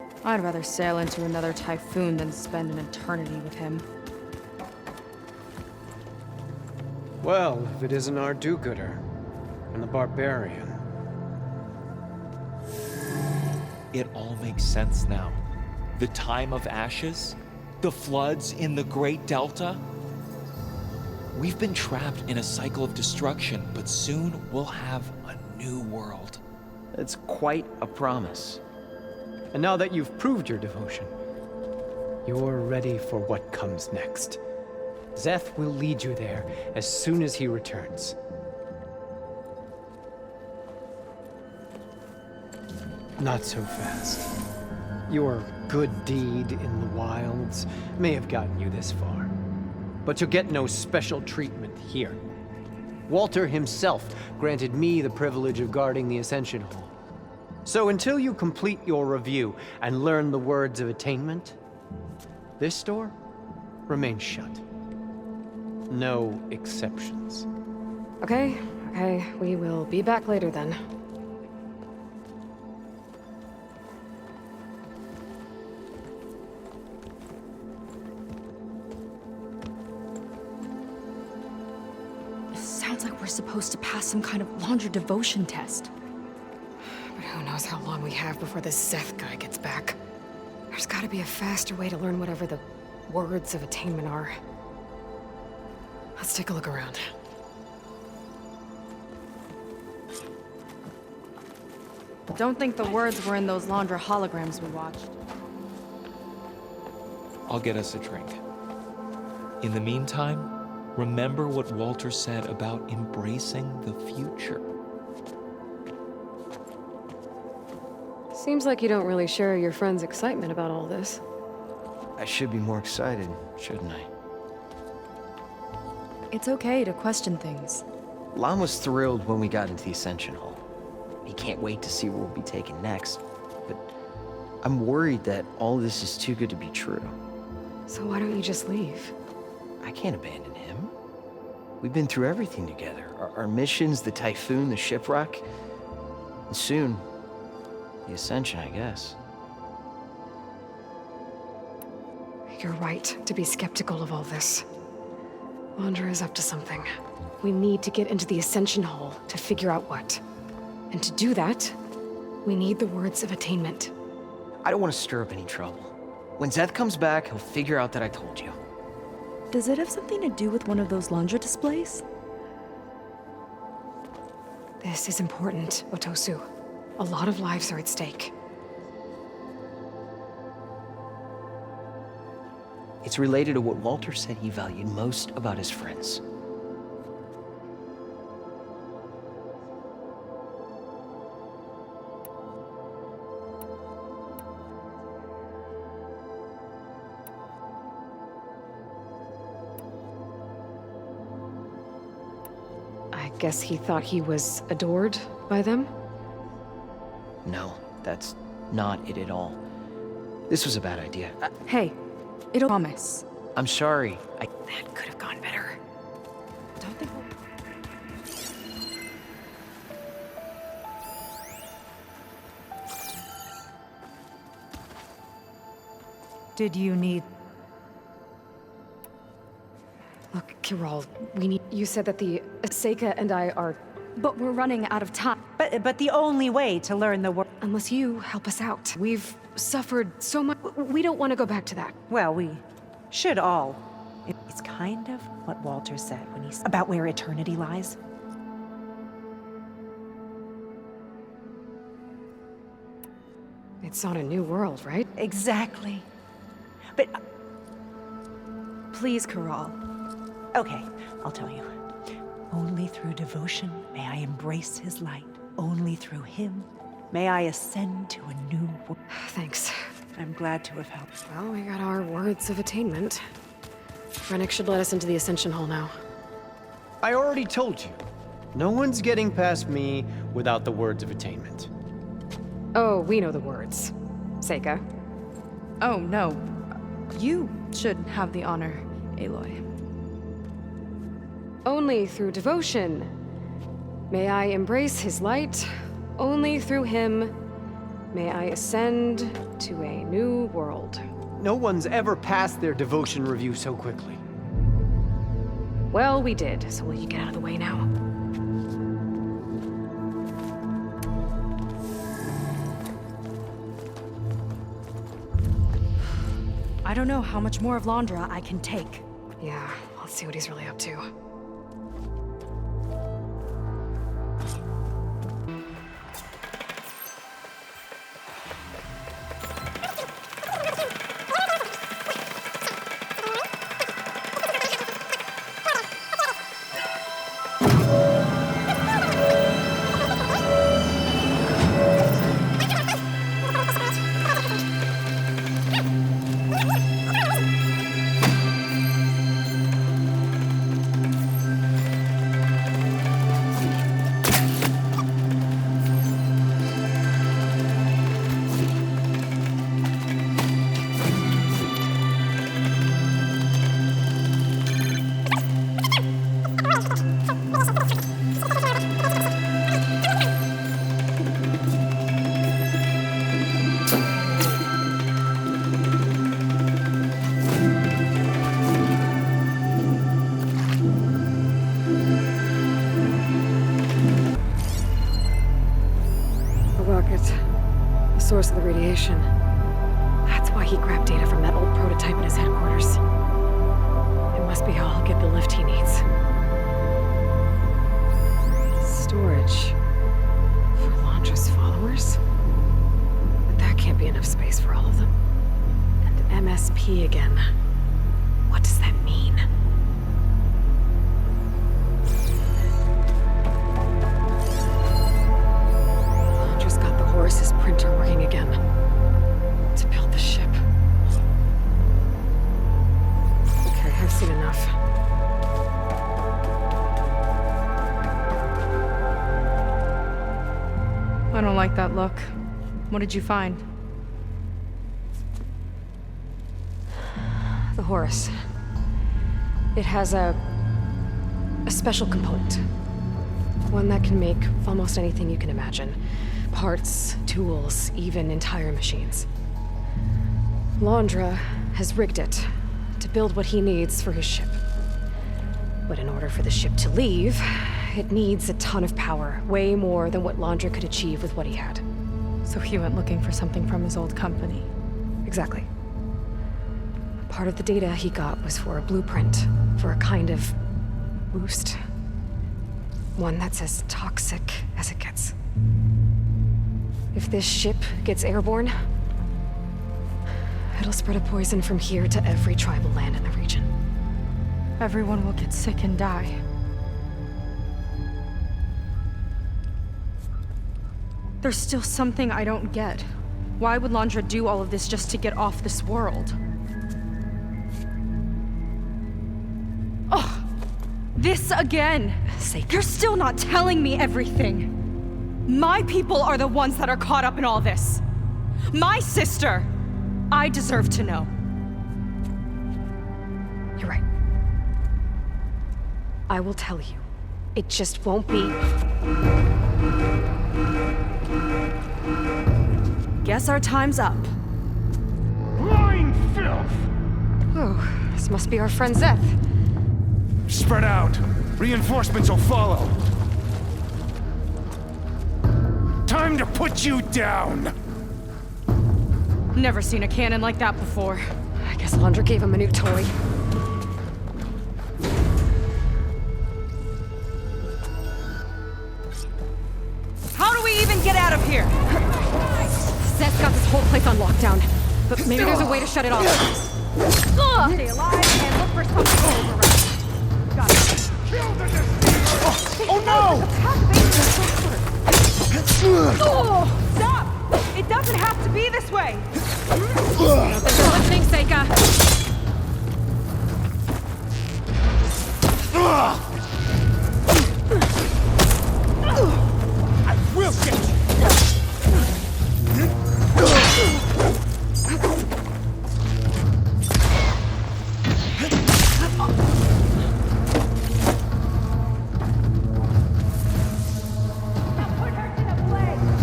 I'd rather sail into another typhoon than spend an eternity with him. Well, if it isn't our do-gooder, and the barbarian. It all makes sense now. The time of ashes, the floods in the Great Delta. We've been trapped in a cycle of destruction, but soon we'll have a new world. It's quite a promise. And now that you've proved your devotion, you're ready for what comes next. Zeth will lead you there as soon as he returns. Not so fast. Your good deed in the wilds may have gotten you this far, but you'll get no special treatment here. Walter himself granted me the privilege of guarding the Ascension Hall. So until you complete your review and learn the words of attainment, this door remains shut. No exceptions. Okay, we will be back later then. Sounds like we're supposed to pass some kind of laundry devotion test. But who knows how long we have before this Seth guy gets back. There's gotta be a faster way to learn whatever the words of attainment are. Let's take a look around. Don't think the words were in those laundry holograms we watched. I'll get us a drink. In the meantime, remember what Walter said about embracing the future. Seems like you don't really share your friend's excitement about all this. I should be more excited, shouldn't I? It's okay to question things. Lon was thrilled when we got into the Ascension Hall. He can't wait to see where we'll be taken next. But I'm worried that all this is too good to be true. So why don't you just leave? I can't abandon him. We've been through everything together. Our missions, the typhoon, the shipwreck. And soon, the Ascension, I guess. You're right to be skeptical of all this. Laundra is up to something. We need to get into the Ascension Hall to figure out what. And to do that, we need the words of attainment. I don't want to stir up any trouble. When Zeth comes back, he'll figure out that I told you. Does it have something to do with one of those laundry displays? This is important, Otosu. A lot of lives are at stake. It's related to what Walter said he valued most about his friends. I guess he thought he was adored by them? No, that's not it at all. This was a bad idea. Hey, it'll promise. I'm sorry. That could have gone better. Don't think Did you need... Look, Kirol, you said that the Seika and I are... But we're running out of time. But the only way to learn the word... Unless you help us out. We've suffered so much. We don't want to go back to that. Well, we should all. It's kind of what Walter said when he's about where eternity lies. It's on a new world, right? Exactly. But, Please, Karal. okay, I'll tell you. Only through devotion may I embrace his light. Only through him may I ascend to a new world. Thanks. I'm glad to have helped. Well, we got our words of attainment. Rennick should let us into the Ascension Hall now. I already told you. No one's getting past me without the words of attainment. Oh, we know the words. Seika. Oh, no. You should have the honor, Aloy. Only through devotion may I embrace his light. Only through him May I ascend to a new world. No one's ever passed their devotion review so quickly. Well, we did, so will you get out of the way now? I don't know how much more of Londra I can take. Yeah, let's see what he's really up to. The source of the radiation. That's why he grabbed data from that old prototype at his headquarters. It must be how he'll get the lift he needs. Storage. For Londra's followers? But that can't be enough space for all of them. And MSP again. What does that mean? His printer working again. To build the ship. Okay, I've seen enough. I don't like that look. What did you find? The Horus. It has a special component. One that can make almost anything you can imagine. Parts, tools, even entire machines. Londra has rigged it to build what he needs for his ship. But in order for the ship to leave, it needs a ton of power, way more than what Londra could achieve with what he had. So he went looking for something from his old company. Exactly. Part of the data he got was for a blueprint, for a kind of boost. One that's as toxic as it gets. If this ship gets airborne, it'll spread a poison from here to every tribal land in the region. Everyone will get sick and die. There's still something I don't get. Why would Londra do all of this just to get off this world? Oh, this again! You're still not telling me everything! My people are the ones that are caught up in all this. My sister! I deserve to know. You're right. I will tell you. It just won't be... Guess our time's up. Lying filth! Oh, this must be our friend Zeth. Spread out. Reinforcements will follow. Time to put you down! Never seen a cannon like that before. I guess Londra gave him a new toy. How do we even get out of here? Zeth's got this whole place on lockdown. But maybe there's a way to shut it off. Stay alive and look for something to move around. Got it. Oh no! Oh, stop! It doesn't have to be this way! Thanks for listening, Seika. I will get you!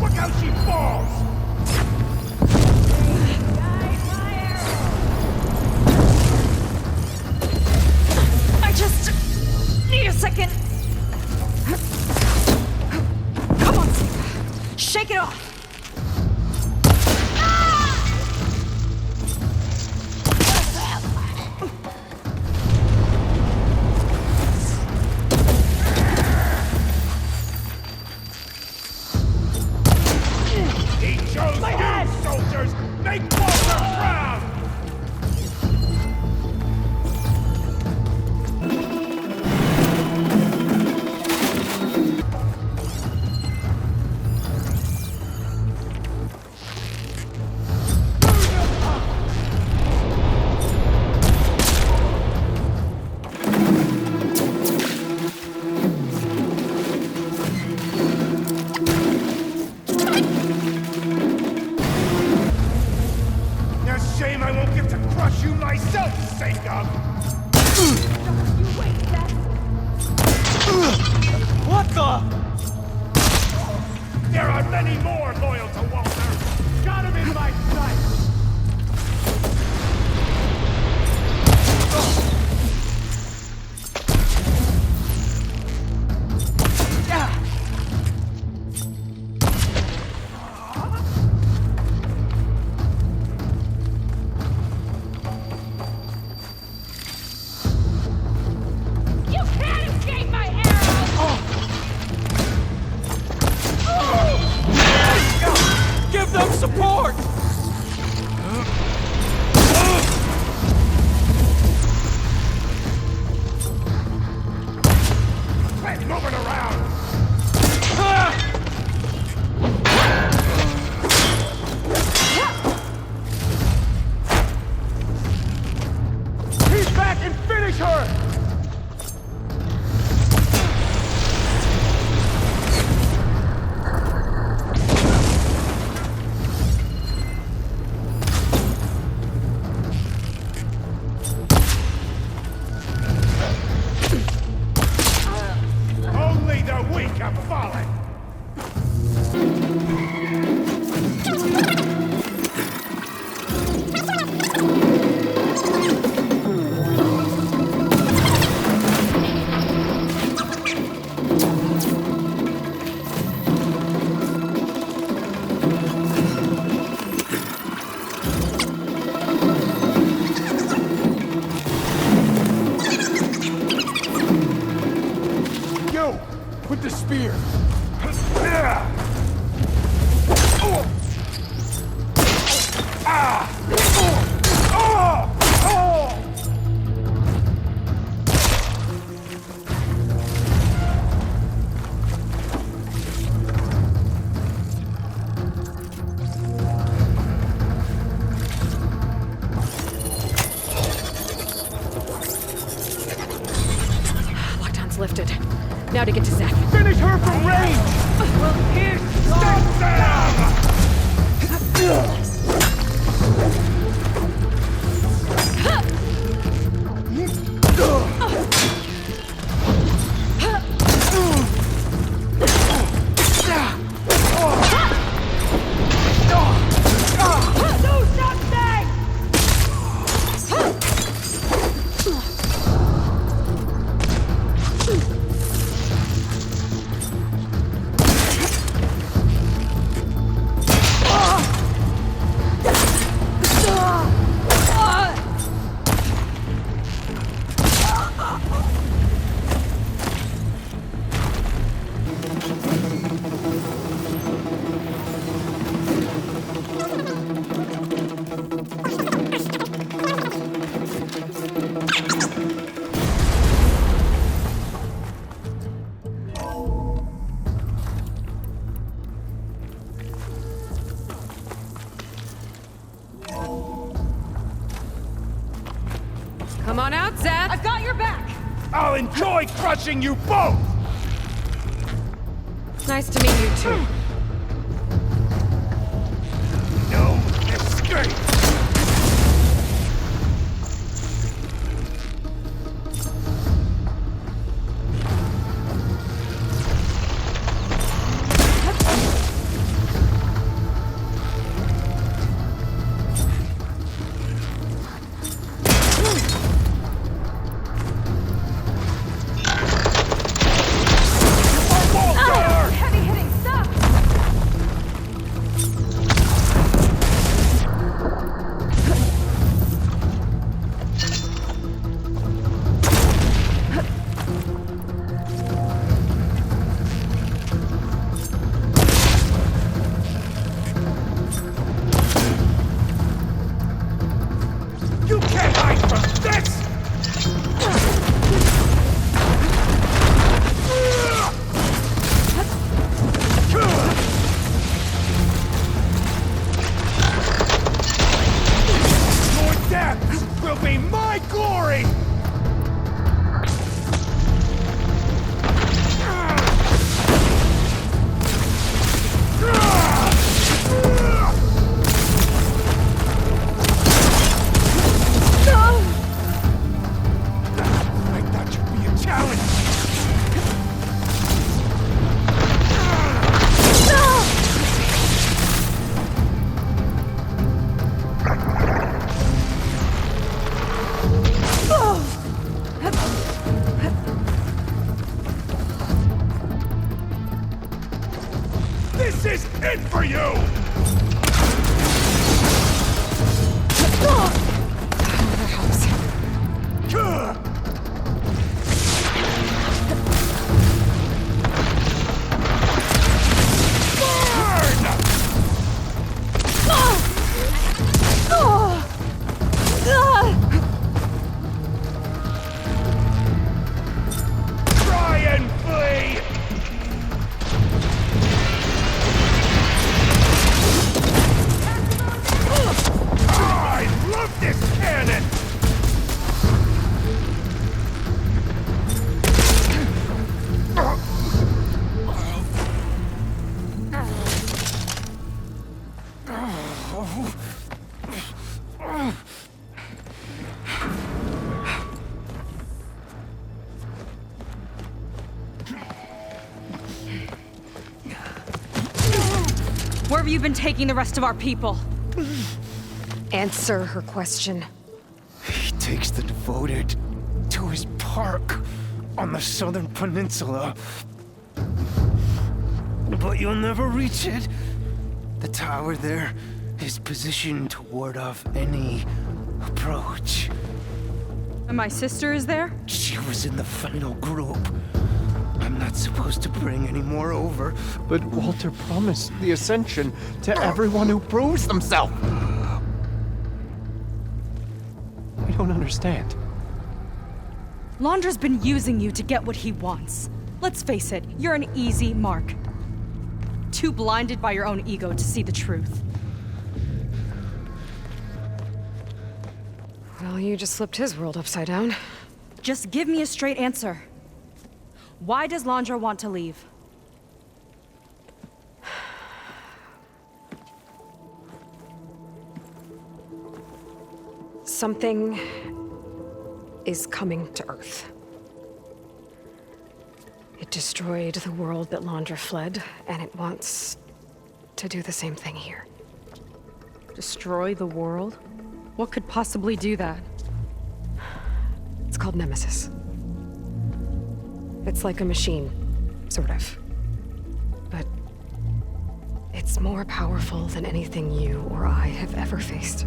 Look how she falls! Shake it off! He chose you, soldiers! Make Walter proud! Shame I won't get to crush you myself, Jacob! What the? There are many more loyal to Walter! Got him in my sights! You can't escape my arrows! Give them support! Quit moving around! He's back and finish her! Only the weak have fallen! You! With the spear! Lockdown's lifted. Now to get to Zach. Finish her from range! Stop them! Come on out, Zach. I've got your back! I'll enjoy crushing you both! Nice to meet you too. No escape! Heavy hitting stuff! That helps. Try and flee! I love this cannon! Where have you been taking the rest of our people? Answer her question. He takes the devoted to his park on the southern peninsula. But you'll never reach it. The tower there is positioned to ward off any approach. And my sister is there? She was in the final group. I'm not supposed to bring any more over. But Walter promised the Ascension to everyone who proves themselves. I don't understand. Londra's been using you to get what he wants. Let's face it, you're an easy mark. Too blinded by your own ego to see the truth. Well, you just flipped his world upside down. Just give me a straight answer. Why does Londra want to leave? Something is coming to Earth. It destroyed the world that Londra fled, and it wants to do the same thing here. Destroy the world? What could possibly do that? It's called Nemesis. It's like a machine, sort of. But it's more powerful than anything you or I have ever faced.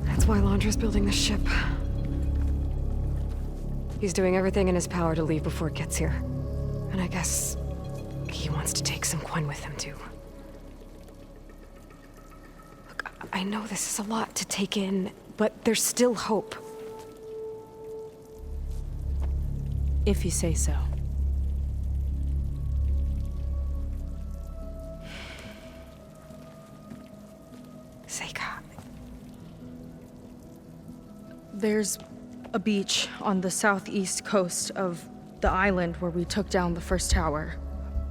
That's why Londra's building this ship. He's doing everything in his power to leave before it gets here. And I guess he wants to take some Quen with him, too. Look, I know this is a lot to take in, but there's still hope. If you say so. Seika. There's a beach on the southeast coast of the island where we took down the first tower.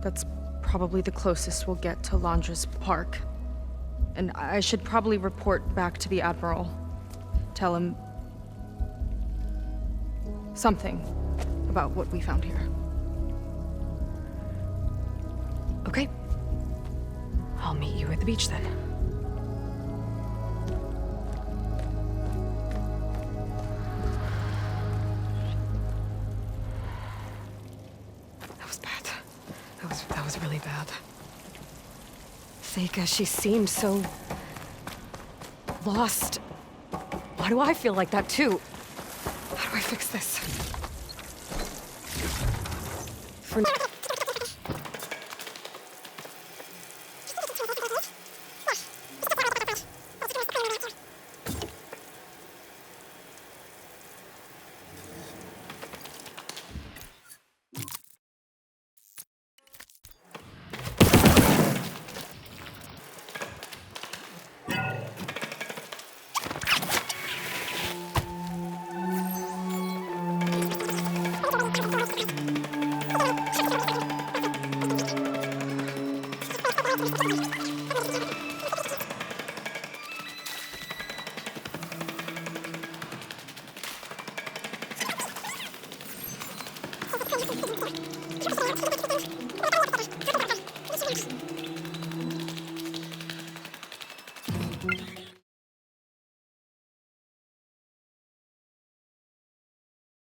That's probably the closest we'll get to Londra's park. And I should probably report back to the Admiral. Tell him something about what we found here. Okay. I'll meet you at the beach then. That was bad. That was really bad. Seika, she seemed so lost. Why do I feel like that too? How do I fix this? For